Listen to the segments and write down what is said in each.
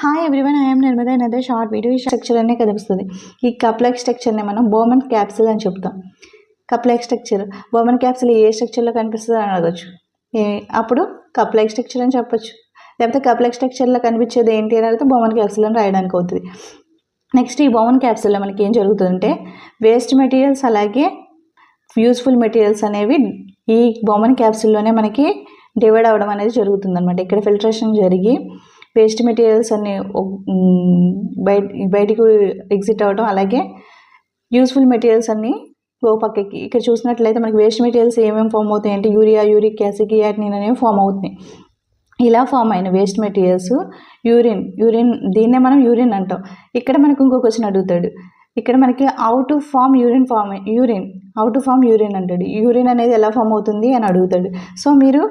Hi everyone, I'm నిర్మదా. అదే short video structure అనే కనిపిస్తుంది. ఈ కప్ లైక్ స్ట్రక్చర్ని మనం బోమన్ క్యాప్సిల్ అని చెప్తాం. Cup like structure, Bowman capsule ఏ స్ట్రక్చర్లో కనిపిస్తుంది అని అడగచ్చు. అప్పుడు కప్ లైక్ స్ట్రక్చర్ అని చెప్పొచ్చు. లేకపోతే కప్ లైక్ స్ట్రక్చర్లో కనిపించేది ఏంటి అని అడిగితే బోమన్ క్యాప్సిల్ అని రాయడానికి అవుతుంది. నెక్స్ట్ ఈ బోమన్ క్యాప్సిల్లో మనకి ఏం జరుగుతుందంటే వేస్ట్ మెటీరియల్స్ అలాగే యూస్ఫుల్ మెటీరియల్స్ అనేవి ఈ బోమన్ క్యాప్సిల్లోనే మనకి డివైడ్ అవ్వడం అనేది జరుగుతుంది అనమాట. ఇక్కడ ఫిల్టరేషన్ జరిగి వేస్ట్ మెటీరియల్స్ అన్ని బయటికి ఎగ్జిట్ అవ్వడం, అలాగే యూస్ఫుల్ మెటీరియల్స్ అన్ని ఓ పక్కకి. ఇక్కడ చూసినట్లయితే మనకి వేస్ట్ మెటీరియల్స్ ఏమేమి ఫామ్ అవుతాయి అంటే యూరియా, యూరిక్ యాసిడ్, క్రియాటినిన్ అనేవి ఫామ్ అవుతున్నాయి. ఇలా ఫామ్ అయిన వేస్ట్ మెటీరియల్స్ యూరిన్ దీన్నే మనం యూరిన్ అంటాం. ఇక్కడ మనకు ఇంకో క్వశ్చన్ అడుగుతాడు. ఇక్కడ మనకి హౌ టు ఫామ్ యూరిన్ అంటాడు. యూరిన్ అనేది ఎలా ఫామ్ అవుతుంది అని అడుగుతాడు. సో మీరు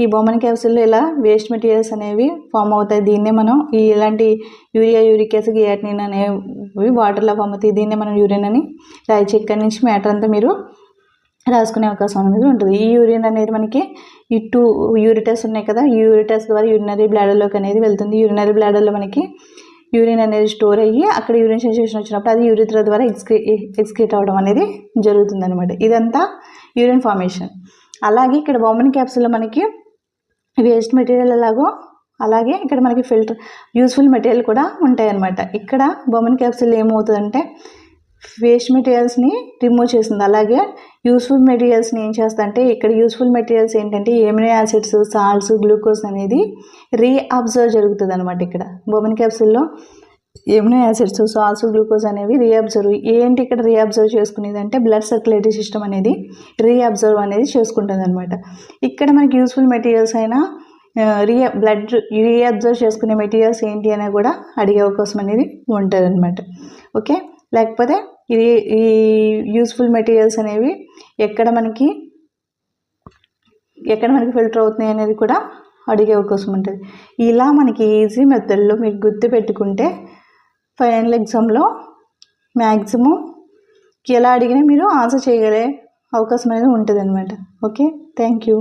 ఈ బోమన్ క్యాప్సిల్లో ఇలా వేస్ట్ మెటీరియల్స్ అనేవి ఫామ్ అవుతాయి. దీన్నే మనం ఇలాంటి యూరియా, యూరిక్ యాసిడ్, క్రియాటినిన్ అనేవి వాటర్లో ఫామ్ అవుతాయి. దీన్నే మనం యూరిన్ అని రాయచ్చు. ఇక్కడి నుంచి మ్యాటర్ అంతా మీరు రాసుకునే అవకాశం అనేది ఉంటుంది. ఈ యూరిన్ అనేది మనకి ఈ 2 యూరిటర్స్ ఉన్నాయి కదా, ఈ యూరిటర్స్ ద్వారా యూరినరీ బ్లాడర్లోకి అనేది వెళ్తుంది. యూరినరీ బ్లాడర్లో మనకి యూరిన్ అనేది స్టోర్ అయ్యి అక్కడ యూరిన్ సెన్సేషన్ వచ్చినప్పుడు అది యూరిథ్రా ద్వారా ఎక్స్క్రీట్ అవ్వడం అనేది జరుగుతుంది అనమాట. ఇదంతా యూరిన్ ఫార్మేషన్. అలాగే ఇక్కడ బోమన్ క్యాప్సిల్లో మనకి వేస్ట్ మెటీరియల్ ఎలాగో అలాగే ఇక్కడ మనకి యూస్ఫుల్ మెటీరియల్ కూడా ఉంటాయి అన్నమాట. ఇక్కడ బోమన్ క్యాప్సిల్ ఏమవుతుందంటే వేస్ట్ మెటీరియల్స్ని రిమూవ్ చేస్తుంది. అలాగే యూస్ఫుల్ మెటీరియల్స్ని ఏం చేస్తుందంటే ఇక్కడ యూస్ఫుల్ మెటీరియల్స్ ఏంటంటే ఎమినో యాసిడ్స్, సాల్ట్స్, గ్లూకోజ్ అనేది రీఅబ్జర్వ్ జరుగుతుంది అనమాట. ఇక్కడ బోమన్ క్యాప్సిల్లో ఎమినో యాసిడ్స్, సాల్ట్స్, గ్లూకోజ్ అనేవి రీఅబ్జర్వ్ ఏంటి ఇక్కడ రీఅబ్జర్వ్ చేసుకునేది అంటే బ్లడ్ సర్క్యులేటరీ సిస్టమ్ అనేది రీఅబ్జర్వ్ అనేది చేసుకుంటుంది అనమాట. ఇక్కడ మనకి యూస్ఫుల్ మెటీరియల్స్ అయినా బ్లడ్ రీఅబ్జర్వ్ చేసుకునే మెటీరియల్స్ ఏంటి అనేది కూడా అడిగే అవకాశం అనేది ఉంటుంది అనమాట. ఓకే, లేకపోతే ఈ యూస్ఫుల్ మెటీరియల్స్ అనేవి ఎక్కడ మనకి ఫిల్టర్ అవుతున్నాయి అనేది కూడా అడిగే అవకాశం ఉంటుంది. ఇలా మనకి ఈజీ మెథడ్లో మీకు గుర్తు పెట్టుకుంటే ఫైనల్ ఎగ్జామ్లో మ్యాక్సిమం ఎలా అడిగినా మీరు ఆన్సర్ చేయగలే అవకాశం అనేది ఉంటుంది అనమాట. Okay, thank you.